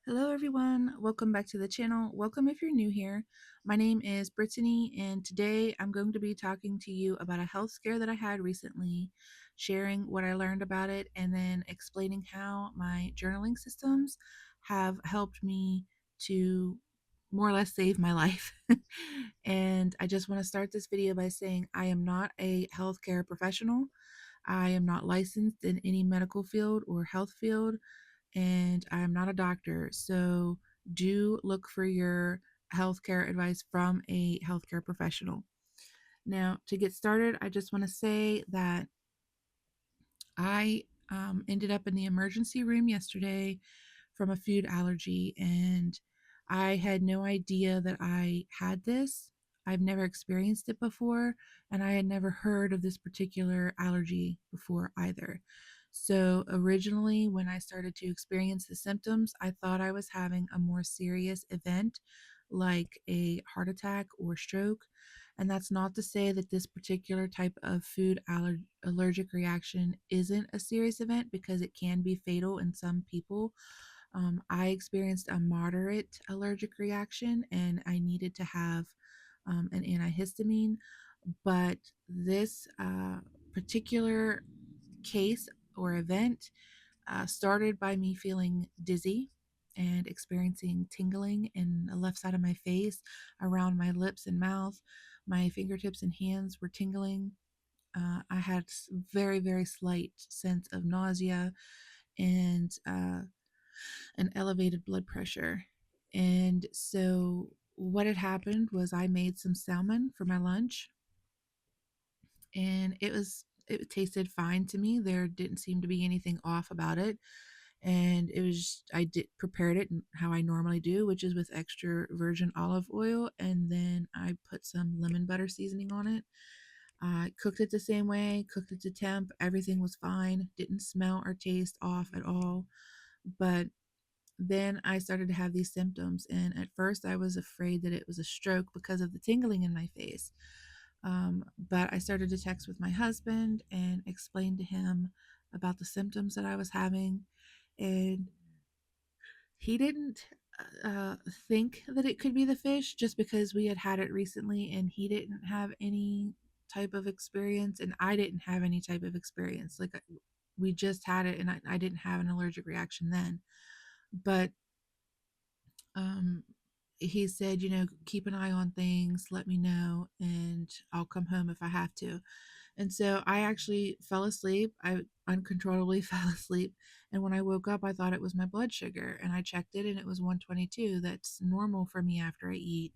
Hello, everyone. Welcome back to the channel. Welcome if you're new here. My name is Brittany, and today I'm going to be talking to you about a health scare that I had recently, sharing what I learned about it, and then explaining how my journaling systems have helped me to more or less save my life. And I just want to start this video by saying I am not a healthcare professional. I am not licensed in any medical field or health field, and I am not a doctor. So do look for your healthcare advice from a healthcare professional. Now, to get started, I just want to say that I ended up in the emergency room yesterday from a food allergy, and I had no idea that I had this. I've never experienced it before, and I had never heard of this particular allergy before either. So, originally, when I started to experience the symptoms, I thought I was having a more serious event like a heart attack or stroke. And that's not to say that this particular type of allergic reaction isn't a serious event, because it can be fatal in some people. I experienced a moderate allergic reaction and I needed to have an antihistamine. But this particular case or event started by me feeling dizzy and experiencing tingling in the left side of my face, around my lips and mouth. My fingertips and hands were tingling. I had very, very slight sense of nausea and an elevated blood pressure. And so, what had happened was I made some salmon for my lunch, and it tasted fine to me. There didn't seem to be anything off about it. And it was I did prepared it how I normally do, which is with extra virgin olive oil, and then I put some lemon butter seasoning on it. I cooked it the same way, cooked it to temp. Everything was fine, didn't smell or taste off at all. But then I started to have these symptoms, and at first I was afraid that it was a stroke because of the tingling in my face. But I started to text with my husband and explain to him about the symptoms that I was having, and he didn't think that it could be the fish, just because we had had it recently and he didn't have any type of experience and I didn't have any type of experience. Like, we just had it and I didn't have an allergic reaction then. But um, he said, keep an eye on things, let me know, and I'll come home if I have to. And so I actually fell asleep. I uncontrollably fell asleep. And when I woke up, I thought it was my blood sugar. And I checked it and it was 122. That's normal for me after I eat.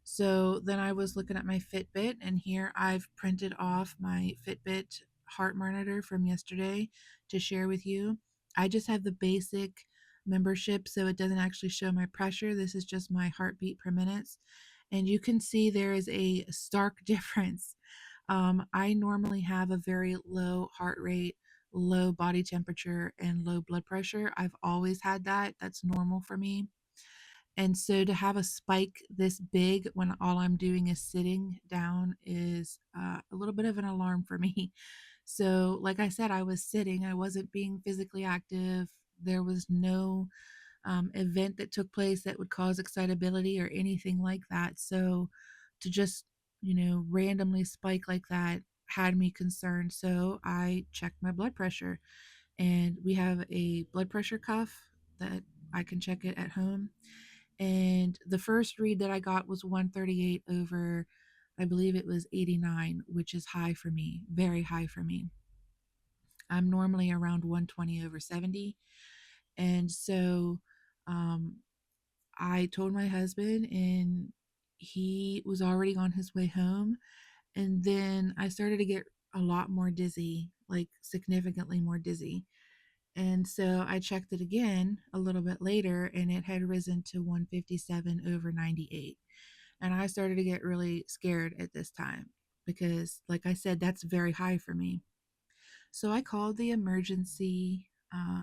So then I was looking at my Fitbit, and here I've printed off my Fitbit heart monitor from yesterday to share with you. I just have the basic membership, so it doesn't actually show my pressure. This is just my heartbeat per minute. And you can see there is a stark difference. I normally have a very low heart rate, low body temperature, and low blood pressure. I've always had that. That's normal for me. And so to have a spike this big when all I'm doing is sitting down is a little bit of an alarm for me. So, like I said, I was sitting, I wasn't being physically active. There was no event that took place that would cause excitability or anything like that. So, to just, randomly spike like that had me concerned. So, I checked my blood pressure, and we have a blood pressure cuff that I can check it at home. And the first read that I got was 138 over, I believe it was 89, which is high for me, very high for me. I'm normally around 120 over 70. And so um, I told my husband, and he was already on his way home. And then I started to get a lot more dizzy, like significantly more dizzy. And so I checked it again a little bit later, and it had risen to 157 over 98. And I started to get really scared at this time because, like I said, that's very high for me. So I called the emergency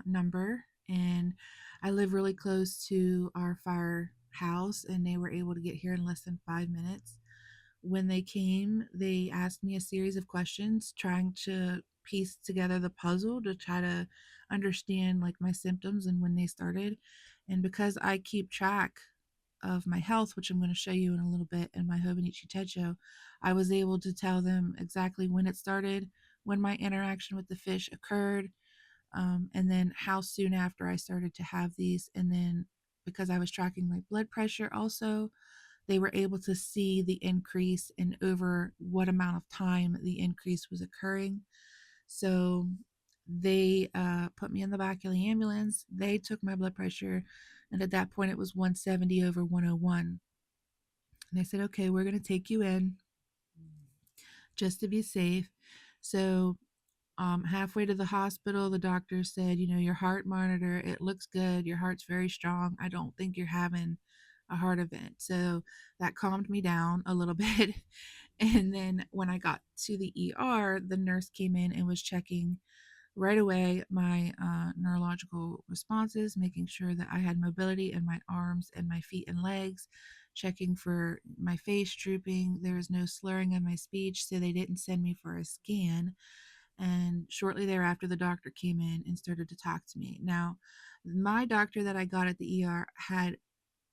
number, and I live really close to our firehouse, and they were able to get here in less than 5 minutes. When they came, they asked me a series of questions, trying to piece together the puzzle to try to understand like my symptoms and when they started. And because I keep track of my health, which I'm going to show you in a little bit in my Hobonichi Techo, I was able to tell them exactly when it started, when my interaction with the fish occurred, and then how soon after I started to have these. And then because I was tracking my blood pressure also, they were able to see the increase and over what amount of time the increase was occurring. So they put me in the back of the ambulance. They took my blood pressure, and at that point it was 170 over 101. And they said, okay, we're going to take you in just to be safe. So halfway to the hospital, the doctor said, your heart monitor, it looks good. Your heart's very strong. I don't think you're having a heart event. So that calmed me down a little bit. And then when I got to the ER, the nurse came in and was checking right away my neurological responses, making sure that I had mobility in my arms and my feet and legs, checking for my face drooping. There was no slurring of my speech, so they didn't send me for a scan. And shortly thereafter, the doctor came in and started to talk to me. Now, my doctor that I got at the ER had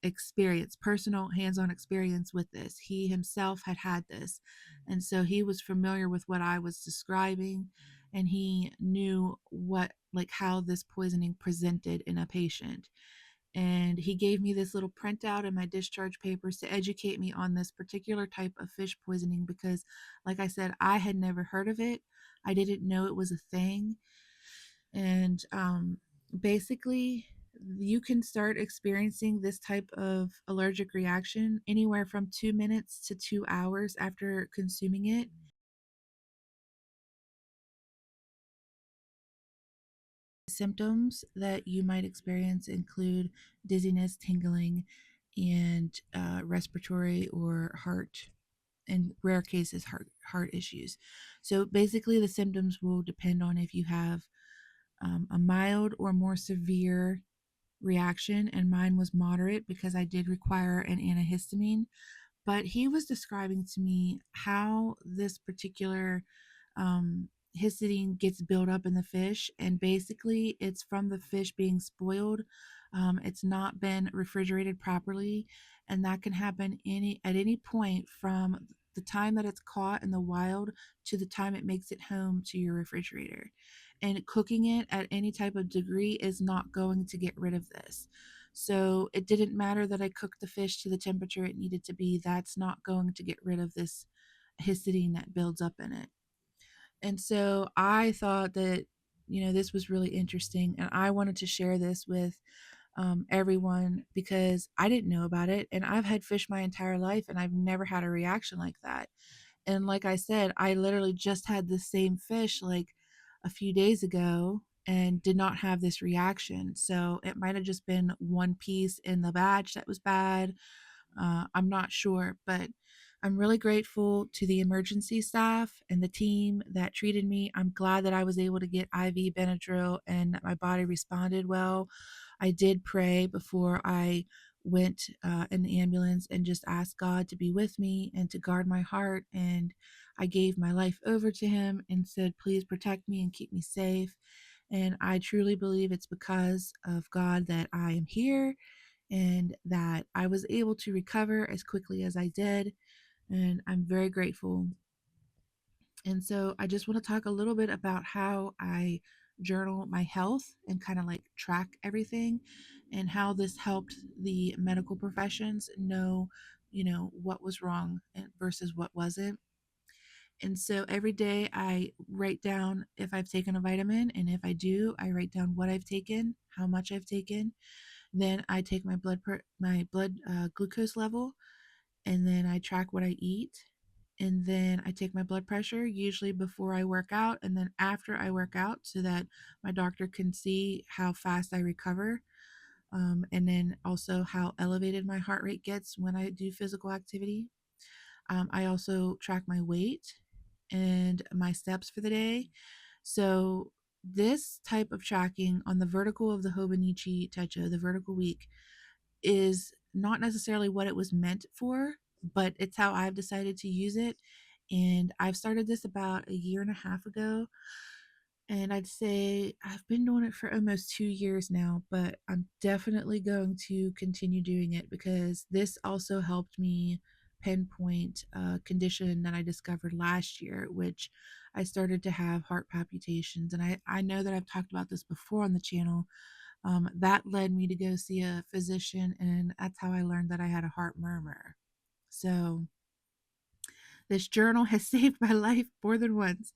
experience, personal hands-on experience with this. He himself had this. And so he was familiar with what I was describing, and he knew what, like, how this poisoning presented in a patient. And he gave me this little printout in my discharge papers to educate me on this particular type of fish poisoning because, like I said, I had never heard of it. I didn't know it was a thing. And basically, you can start experiencing this type of allergic reaction anywhere from 2 minutes to 2 hours after consuming it. Symptoms that you might experience include dizziness, tingling, and respiratory or heart, in rare cases, heart issues. So basically, the symptoms will depend on if you have a mild or more severe reaction, and mine was moderate because I did require an antihistamine. But he was describing to me how this particular um, histidine gets built up in the fish, and basically it's from the fish being spoiled. It's not been refrigerated properly, and that can happen at any point from the time that it's caught in the wild to the time it makes it home to your refrigerator. And cooking it at any type of degree is not going to get rid of this. So it didn't matter that I cooked the fish to the temperature it needed to be. That's not going to get rid of this histidine that builds up in it. And so I thought that, this was really interesting. And I wanted to share this with everyone because I didn't know about it. And I've had fish my entire life and I've never had a reaction like that. And like I said, I literally just had the same fish like a few days ago and did not have this reaction. So it might have just been one piece in the batch that was bad. I'm not sure, but I'm really grateful to the emergency staff and the team that treated me. I'm glad that I was able to get IV Benadryl and that my body responded well. I did pray before I went in the ambulance and just asked God to be with me and to guard my heart. And I gave my life over to Him and said, please protect me and keep me safe. And I truly believe it's because of God that I am here and that I was able to recover as quickly as I did. And I'm very grateful. And so I just want to talk a little bit about how I journal my health and kind of like track everything and how this helped the medical professions know, what was wrong versus what wasn't. And so every day I write down if I've taken a vitamin, and if I do, I write down what I've taken, how much I've taken. Then I take my blood glucose level, and then I track what I eat. And then I take my blood pressure, usually before I work out, and then after I work out, so that my doctor can see how fast I recover. And then also how elevated my heart rate gets when I do physical activity. I also track my weight and my steps for the day. So this type of tracking on the vertical of the Hobonichi Techo, the vertical week, is not necessarily what it was meant for, but it's how I've decided to use it. And I've started this about a year and a half ago. And I'd say I've been doing it for almost 2 years now, but I'm definitely going to continue doing it because this also helped me pinpoint a condition that I discovered last year, which I started to have heart palpitations. And I know that I've talked about this before on the channel. That led me to go see a physician, and that's how I learned that I had a heart murmur. So this journal has saved my life more than once.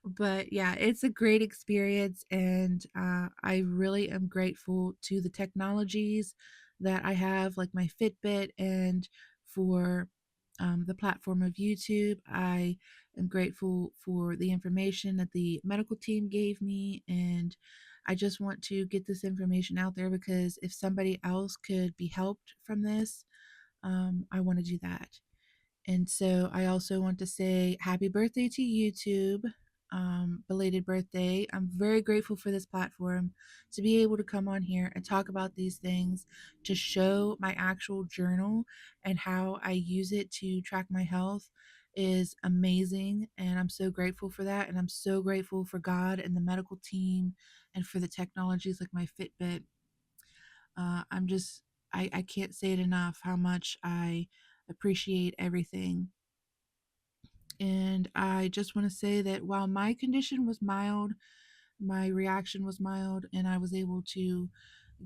But yeah, it's a great experience, and I really am grateful to the technologies that I have, like my Fitbit, and for the platform of YouTube. I am grateful for the information that the medical team gave me, and I just want to get this information out there because if somebody else could be helped from this, I want to do that. And so I also want to say happy birthday to YouTube. Belated birthday. I'm very grateful for this platform to be able to come on here and talk about these things, to show my actual journal and how I use it to track my health is amazing. And I'm so grateful for that. And I'm so grateful for God and the medical team and for the technologies like my Fitbit. I'm just, I can't say it enough how much I appreciate everything. And I just want to say that while my condition was mild, my reaction was mild, and I was able to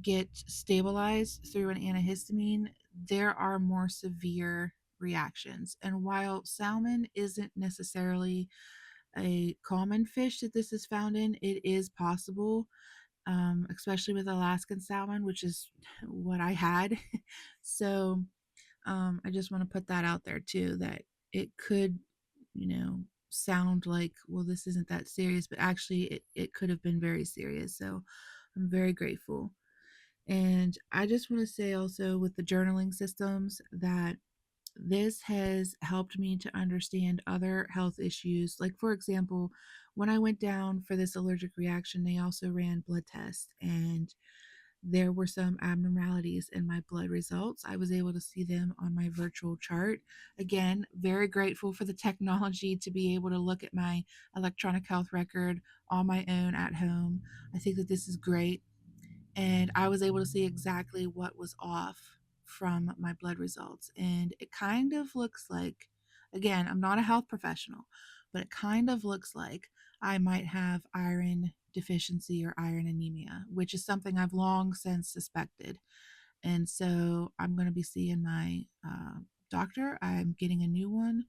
get stabilized through an antihistamine, there are more severe reactions. And while salmon isn't necessarily a common fish that this is found in, it is possible, especially with Alaskan salmon, which is what I had. So I just want to put that out there too, that it could, you know, sound like, well, this isn't that serious, but actually it could have been very serious. So I'm very grateful. And I just want to say also with the journaling systems that this has helped me to understand other health issues. Like, for example, when I went down for this allergic reaction, they also ran blood tests, and there were some abnormalities in my blood results. I was able to see them on my virtual chart. Again, very grateful for the technology to be able to look at my electronic health record on my own at home. I think that this is great. And I was able to see exactly what was off from my blood results. And it kind of looks like, again, I'm not a health professional, but it kind of looks like I might have iron deficiency or iron anemia, which is something I've long since suspected. And so I'm going to be seeing my doctor. I'm getting a new one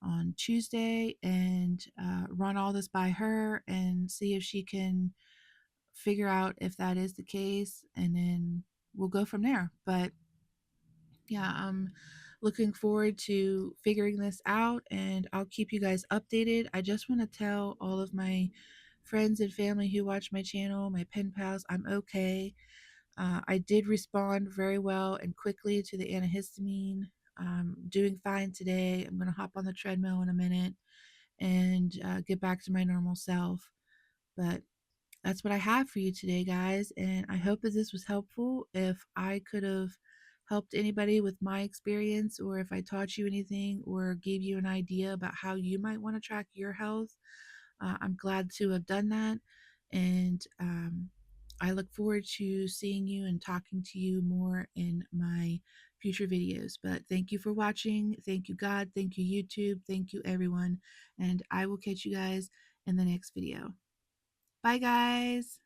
on Tuesday and run all this by her and see if she can figure out if that is the case, and then we'll go from there. But yeah, I'm looking forward to figuring this out, and I'll keep you guys updated. I just want to tell all of my friends and family who watch my channel, my pen pals, I'm okay. I did respond very well and quickly to the antihistamine. Doing fine today. I'm going to hop on the treadmill in a minute and get back to my normal self. But that's what I have for you today, guys. And I hope that this was helpful. If I could have helped anybody with my experience, or if I taught you anything or gave you an idea about how you might want to track your health, I'm glad to have done that. And I look forward to seeing you and talking to you more in my future videos. But thank you for watching. Thank you, God. Thank you, YouTube. Thank you, everyone. And I will catch you guys in the next video. Bye, guys.